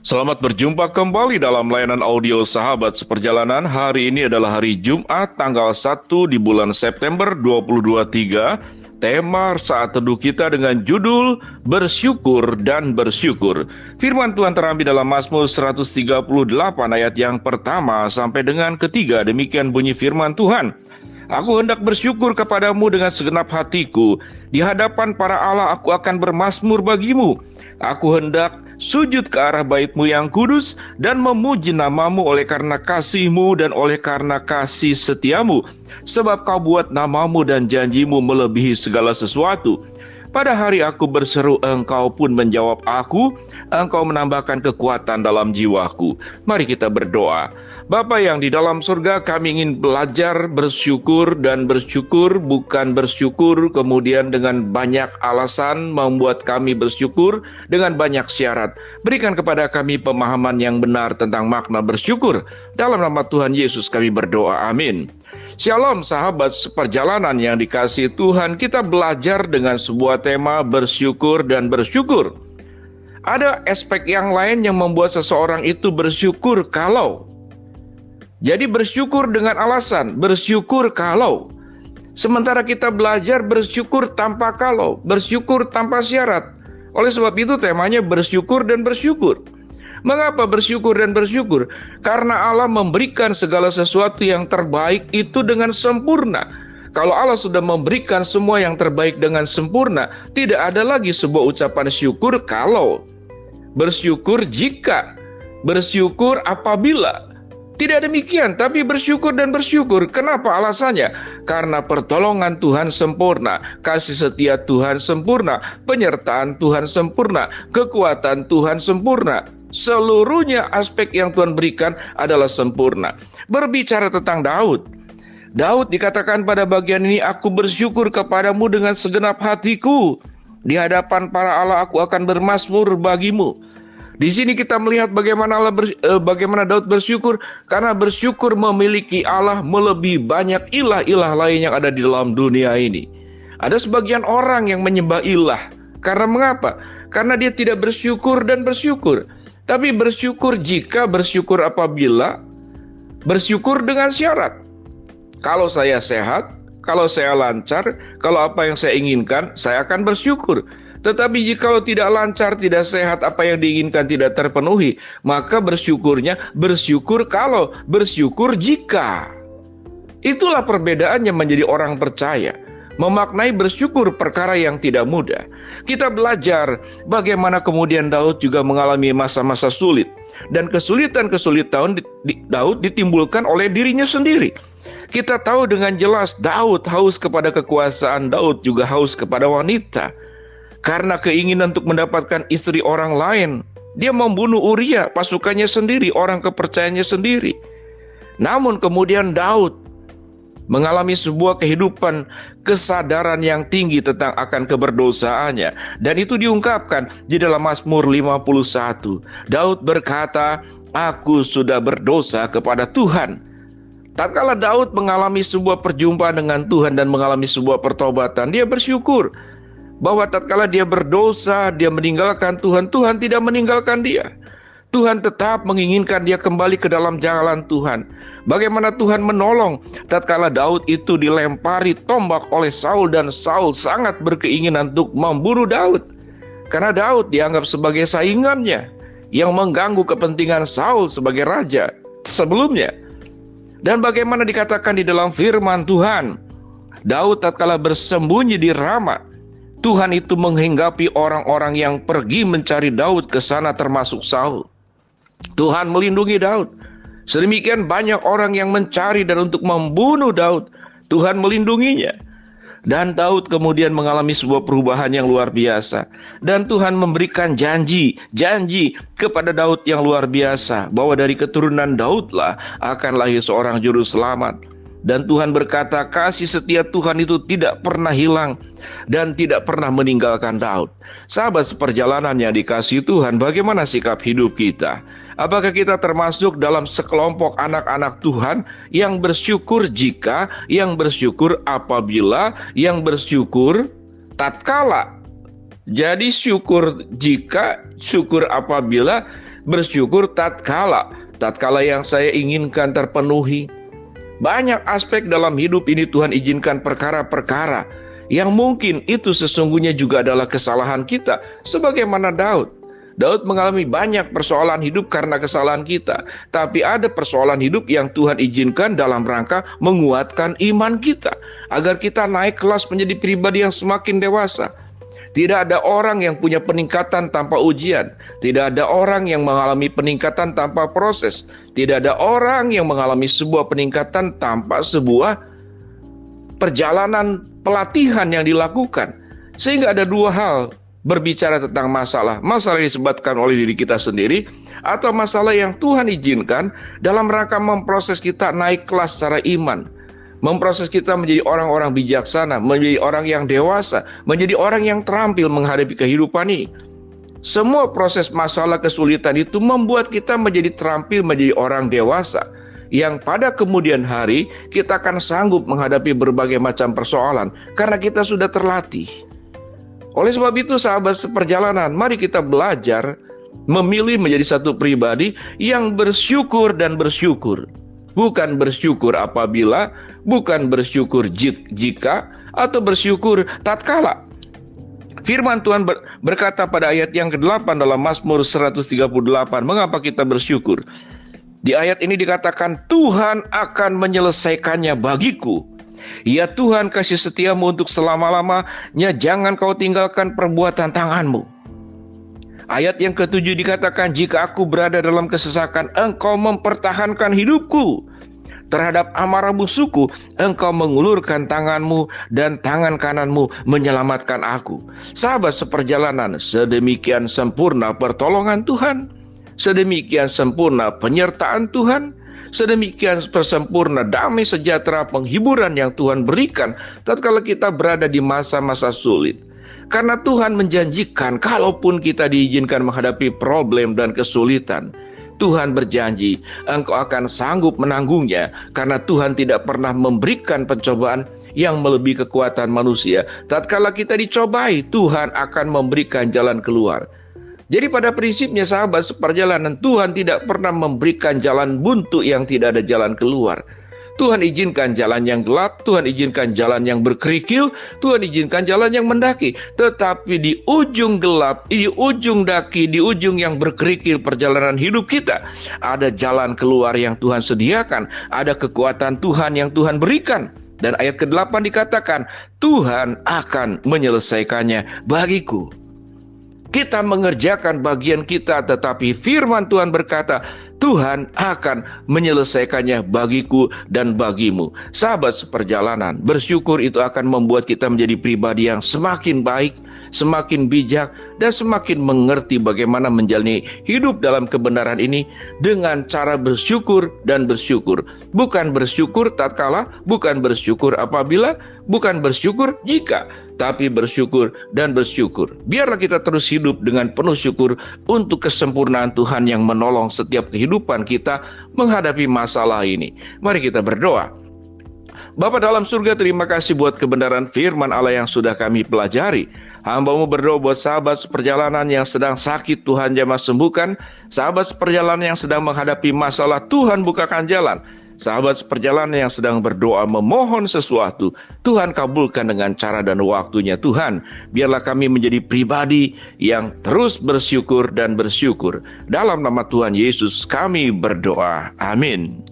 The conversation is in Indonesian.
Selamat berjumpa kembali dalam layanan audio Sahabat Seperjalanan. Hari ini adalah hari Jumat, tanggal 1 di bulan September 2023. Tema saat teduh kita dengan judul Bersyukur dan Bersyukur. Firman Tuhan terambil dalam Mazmur 138 ayat yang pertama sampai dengan ketiga. Demikian bunyi firman Tuhan. Aku hendak bersyukur kepadamu dengan segenap hatiku. Di hadapan para Allah aku akan bermazmur bagimu. Aku hendak sujud ke arah bait-Mu yang kudus dan memuji nama-Mu oleh karena kasih-Mu dan oleh karena kasih setia-Mu. Sebab Kau buat nama-Mu dan janji-Mu melebihi segala sesuatu. Pada hari aku berseru, Engkau pun menjawab aku. Engkau menambahkan kekuatan dalam jiwaku. Mari kita berdoa. Bapa yang di dalam surga, kami ingin belajar bersyukur dan bersyukur, bukan bersyukur kemudian dengan banyak alasan membuat kami bersyukur dengan banyak syarat. Berikan kepada kami pemahaman yang benar tentang makna bersyukur. Dalam nama Tuhan Yesus kami berdoa, amin. Shalom sahabat seperjalanan yang dikasihi Tuhan, kita belajar dengan sebuah tema bersyukur dan bersyukur. Ada aspek yang lain yang membuat seseorang itu bersyukur kalau. Jadi bersyukur dengan alasan, bersyukur kalau. Sementara kita belajar bersyukur tanpa kalau, bersyukur tanpa syarat. Oleh sebab itu temanya bersyukur dan bersyukur. Mengapa bersyukur dan bersyukur? Karena Allah memberikan segala sesuatu yang terbaik itu dengan sempurna. Kalau Allah sudah memberikan semua yang terbaik dengan sempurna, tidak ada lagi sebuah ucapan syukur kalau. Bersyukur jika, bersyukur apabila. Tidak demikian, tapi bersyukur dan bersyukur. Kenapa alasannya? Karena pertolongan Tuhan sempurna, kasih setia Tuhan sempurna, penyertaan Tuhan sempurna, kekuatan Tuhan sempurna. Seluruhnya aspek yang Tuhan berikan adalah sempurna. Berbicara tentang Daud. Daud dikatakan pada bagian ini, aku bersyukur kepadamu dengan segenap hatiku. Di hadapan para Allah aku akan bermazmur bagimu. Di sini kita melihat bagaimana Daud bersyukur, karena bersyukur memiliki Allah melebihi banyak ilah-ilah lain yang ada di dalam dunia ini. Ada sebagian orang yang menyembah ilah. Karena mengapa? Karena dia tidak bersyukur dan bersyukur. Tapi bersyukur jika, bersyukur apabila, bersyukur dengan syarat. Kalau saya sehat, kalau saya lancar, kalau apa yang saya inginkan, saya akan bersyukur. Tetapi jika tidak lancar, tidak sehat, apa yang diinginkan tidak terpenuhi, maka bersyukurnya bersyukur kalau, bersyukur jika. Itulah perbedaannya menjadi orang percaya. Memaknai bersyukur perkara yang tidak mudah. Kita belajar bagaimana kemudian Daud juga mengalami masa-masa sulit. Dan kesulitan-kesulitan Daud ditimbulkan oleh dirinya sendiri. Kita tahu dengan jelas Daud haus kepada kekuasaan, Daud juga haus kepada wanita. Karena keinginan untuk mendapatkan istri orang lain, dia membunuh Uria, pasukannya sendiri, orang kepercayaannya sendiri. Namun kemudian Daud mengalami sebuah kehidupan kesadaran yang tinggi tentang akan keberdosaannya. Dan itu diungkapkan di dalam Mazmur 51. Daud berkata, aku sudah berdosa kepada Tuhan. Tatkala Daud mengalami sebuah perjumpaan dengan Tuhan dan mengalami sebuah pertobatan, dia bersyukur bahwa tatkala dia berdosa, dia meninggalkan Tuhan, Tuhan tidak meninggalkan dia. Tuhan tetap menginginkan dia kembali ke dalam jalan Tuhan. Bagaimana Tuhan menolong tatkala Daud itu dilempari tombak oleh Saul, dan Saul sangat berkeinginan untuk membunuh Daud. Karena Daud dianggap sebagai saingannya yang mengganggu kepentingan Saul sebagai raja sebelumnya. Dan bagaimana dikatakan di dalam firman Tuhan, Daud tatkala bersembunyi di Rama, Tuhan itu menghinggapi orang-orang yang pergi mencari Daud ke sana termasuk Saul. Tuhan melindungi Daud. Sedemikian banyak orang yang mencari dan untuk membunuh Daud, Tuhan melindunginya. Dan Daud kemudian mengalami sebuah perubahan yang luar biasa. Dan Tuhan memberikan janji kepada Daud yang luar biasa, bahwa dari keturunan Daudlah akan lahir seorang juru selamat. Dan Tuhan berkata, kasih setia Tuhan itu tidak pernah hilang dan tidak pernah meninggalkan Daud. Sahabat seperjalanan yang dikasihi Tuhan, bagaimana sikap hidup kita? Apakah kita termasuk dalam sekelompok anak-anak Tuhan yang bersyukur jika, yang bersyukur apabila, yang bersyukur tatkala? Jadi syukur jika, syukur apabila, bersyukur tatkala yang saya inginkan terpenuhi. Banyak aspek dalam hidup ini Tuhan izinkan perkara-perkara yang mungkin itu sesungguhnya juga adalah kesalahan kita. Sebagaimana Daud mengalami banyak persoalan hidup karena kesalahan kita. Tapi ada persoalan hidup yang Tuhan izinkan dalam rangka menguatkan iman kita, agar kita naik kelas menjadi pribadi yang semakin dewasa. Tidak ada orang yang punya peningkatan tanpa ujian. Tidak ada orang yang mengalami peningkatan tanpa proses. Tidak ada orang yang mengalami sebuah peningkatan tanpa sebuah perjalanan pelatihan yang dilakukan. Sehingga ada dua hal berbicara tentang masalah. Masalah yang disebabkan oleh diri kita sendiri, atau masalah yang Tuhan izinkan dalam rangka memproses kita naik kelas secara iman. Memproses kita menjadi orang-orang bijaksana, menjadi orang yang dewasa, menjadi orang yang terampil menghadapi kehidupan ini. Semua proses masalah kesulitan itu membuat kita menjadi terampil menjadi orang dewasa, yang pada kemudian hari kita akan sanggup menghadapi berbagai macam persoalan karena kita sudah terlatih. Oleh sebab itu, sahabat seperjalanan, mari kita belajar memilih menjadi satu pribadi yang bersyukur dan bersyukur. Bukan bersyukur apabila, bukan bersyukur jika, atau bersyukur tatkala. Firman Tuhan berkata pada ayat yang ke-8 dalam Mazmur 138, mengapa kita bersyukur? Di ayat ini dikatakan, Tuhan akan menyelesaikannya bagiku. Ya Tuhan, kasih setiamu untuk selama-lamanya, jangan kau tinggalkan perbuatan tanganmu. Ayat yang ke-7 dikatakan, jika aku berada dalam kesesakan, engkau mempertahankan hidupku. Terhadap amarah musuhku, engkau mengulurkan tanganmu dan tangan kananmu menyelamatkan aku. Sahabat seperjalanan, sedemikian sempurna pertolongan Tuhan, sedemikian sempurna penyertaan Tuhan, sedemikian sempurna damai sejahtera penghiburan yang Tuhan berikan tatkala kita berada di masa-masa sulit. Karena Tuhan menjanjikan, kalaupun kita diizinkan menghadapi problem dan kesulitan, Tuhan berjanji engkau akan sanggup menanggungnya, karena Tuhan tidak pernah memberikan pencobaan yang melebihi kekuatan manusia. Tatkala kita dicobai, Tuhan akan memberikan jalan keluar. Jadi pada prinsipnya sahabat seperjalanan, Tuhan tidak pernah memberikan jalan buntu yang tidak ada jalan keluar. Tuhan izinkan jalan yang gelap, Tuhan izinkan jalan yang berkerikil, Tuhan izinkan jalan yang mendaki. Tetapi di ujung gelap, di ujung daki, di ujung yang berkerikil perjalanan hidup kita, ada jalan keluar yang Tuhan sediakan, ada kekuatan Tuhan yang Tuhan berikan. Dan ayat ke-8 dikatakan, Tuhan akan menyelesaikannya bagiku. Kita mengerjakan bagian kita, tetapi firman Tuhan berkata, Tuhan akan menyelesaikannya bagiku dan bagimu. Sahabat seperjalanan, bersyukur itu akan membuat kita menjadi pribadi yang semakin baik, semakin bijak, dan semakin mengerti bagaimana menjalani hidup dalam kebenaran ini dengan cara bersyukur dan bersyukur. Bukan bersyukur tatkala, bukan bersyukur apabila, bukan bersyukur jika, tapi bersyukur dan bersyukur. Biarlah kita terus hidup dengan penuh syukur untuk kesempurnaan Tuhan yang menolong setiap kehidupan kita menghadapi masalah ini. Mari kita berdoa. Bapa dalam surga, terima kasih buat kebenaran firman Allah yang sudah kami pelajari. Hamba-Mu berdoa buat sahabat seperjalanan yang sedang sakit, Tuhan jamah sembuhkan. Sahabat seperjalanan yang sedang menghadapi masalah, Tuhan bukakan jalan. Sahabat seperjalanan yang sedang berdoa memohon sesuatu, Tuhan kabulkan dengan cara dan waktunya. Tuhan, biarlah kami menjadi pribadi yang terus bersyukur dan bersyukur. Dalam nama Tuhan Yesus kami berdoa. Amin.